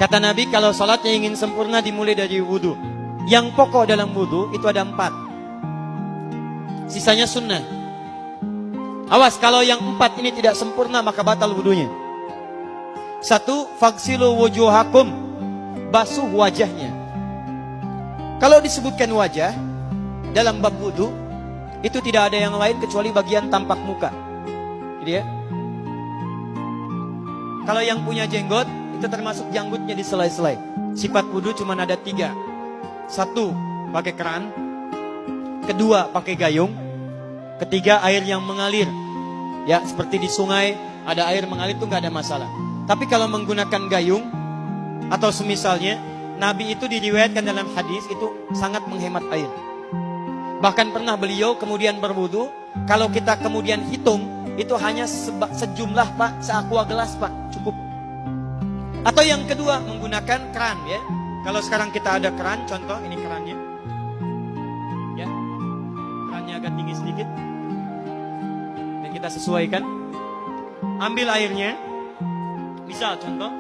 Kata Nabi, kalau salatnya ingin sempurna dimulai dari wudu. Yang pokok dalam wudu itu ada 4. Sisanya sunnah. Awas, kalau yang 4 ini tidak sempurna maka batal wudunya. 1, faghsilu wujuhakum, basuh wajahnya. Kalau disebutkan wajah dalam bab wudu, itu tidak ada yang lain kecuali bagian tampak muka. Jadi ya, kalau yang punya jenggot, itu termasuk janggutnya di selai-selai. Sifat wudu cuma ada 3. 1, pakai keran. 2, pakai gayung. 3, air yang mengalir. Ya, seperti di sungai ada air mengalir itu nggak ada masalah. Tapi kalau menggunakan gayung atau semisalnya, Nabi itu diriwayatkan dalam hadis itu sangat menghemat air. Bahkan pernah beliau kemudian berwudu, kalau kita kemudian hitung, itu hanya sejumlah Pak, seaqua gelas Pak, cukup. Atau yang kedua, menggunakan keran ya. Kalau sekarang kita ada keran, contoh ini kerannya. Ya. Kerannya agak tinggi sedikit. Dan kita sesuaikan. Ambil airnya. Misal contoh,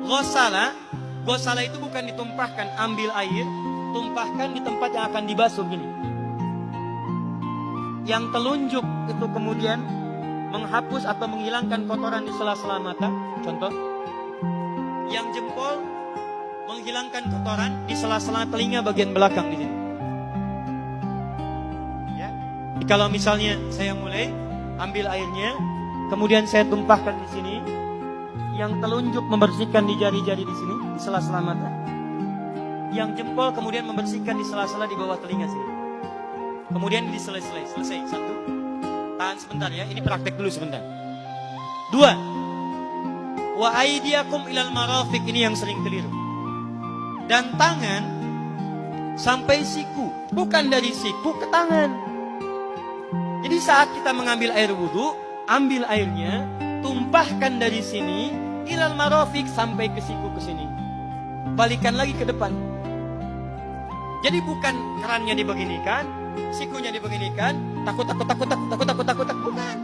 Ghosala itu bukan ditumpahkan, ambil air, tumpahkan di tempat yang akan dibasuh gini. Yang telunjuk itu kemudian menghapus atau menghilangkan kotoran di sela-sela mata, contoh. Yang jempol menghilangkan kotoran di sela-sela telinga bagian belakang di sini. Ya. Jadi kalau misalnya saya mulai ambil airnya, kemudian saya tumpahkan di sini. Yang telunjuk membersihkan di jari-jari di sini, di sela-sela mata. Yang jempol kemudian membersihkan di sela-sela di bawah telinga sini. Kemudian di selesai. 1. Tahan sebentar ya, ini praktek dulu sebentar. 2. Wa aydiyakum ilal marafiq, ini yang sering keliru. Dan tangan sampai siku, bukan dari siku ke tangan. Jadi saat kita mengambil air wudu, ambil airnya, tumpahkan dari sini ilal marafiq sampai ke siku ke sini. Balikan lagi ke depan. Jadi bukan kerannya dibeginikan, sikunya dibeginikan, takut, bukan.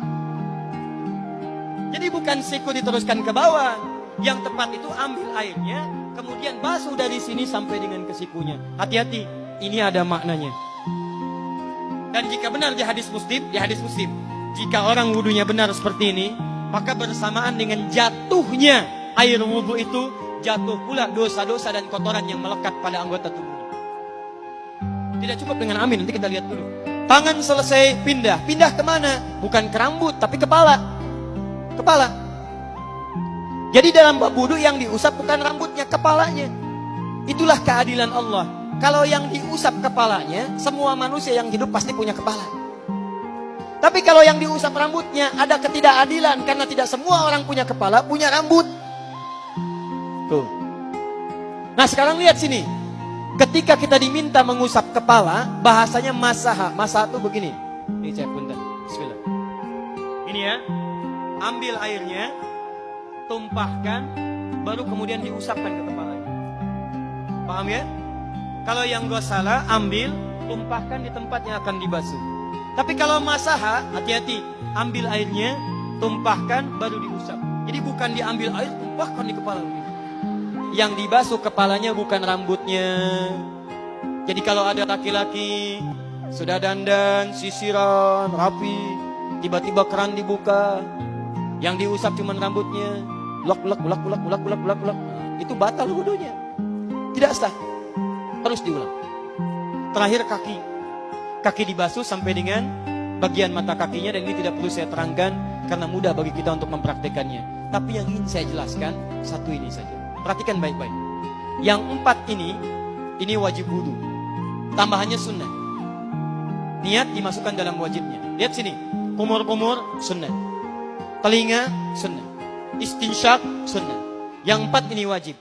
Jadi bukan siku diteruskan ke bawah. Yang tepat itu ambil airnya, kemudian basuh dari sini sampai dengan ke sikunya. Hati-hati, ini ada maknanya. Dan jika benar di hadis Muslim, jika orang wudunya benar seperti ini, maka bersamaan dengan jatuhnya air wudu itu, jatuh pula dosa-dosa dan kotoran yang melekat pada anggota tubuhnya. Tidak cukup dengan amin, nanti kita lihat dulu. Tangan selesai pindah kemana? Bukan ke rambut, tapi kepala. Jadi dalam bab wudu yang diusap bukan rambutnya, kepalanya. Itulah keadilan Allah. Kalau yang diusap kepalanya, semua manusia yang hidup pasti punya kepala. Tapi kalau yang diusap rambutnya, ada ketidakadilan karena tidak semua orang punya kepala, punya rambut. Tuh. Nah sekarang lihat sini. Ketika kita diminta mengusap kepala, bahasanya masaha. Masaha itu begini. Ini saya punten. Bismillah. Ini ya. Ambil airnya, tumpahkan, baru kemudian diusapkan ke kepalanya. Paham ya? Kalau yang ghosala, ambil, tumpahkan di tempat yang akan dibasuh. Tapi kalau masaha, hati-hati. Ambil airnya, tumpahkan, baru diusap. Jadi bukan diambil air, tumpahkan di kepala. Yang dibasuh kepalanya bukan rambutnya. Jadi kalau ada laki-laki sudah dandan, sisiran, rapi, tiba-tiba keran dibuka, yang diusap cuma rambutnya, ulak, itu batal wudunya. Tidak sah. Terus diulang. Terakhir kaki dibasuh sampai dengan bagian mata kakinya, dan ini tidak perlu saya terangkan karena mudah bagi kita untuk mempraktekannya. Tapi yang ingin saya jelaskan satu ini saja. Perhatikan baik-baik. Yang 4 ini wajib wudu. Tambahannya sunnah. Niat dimasukkan dalam wajibnya. Lihat sini. Kumur-kumur sunnah. Telinga sunnah. Istinsyak sunnah. Yang 4 ini wajib.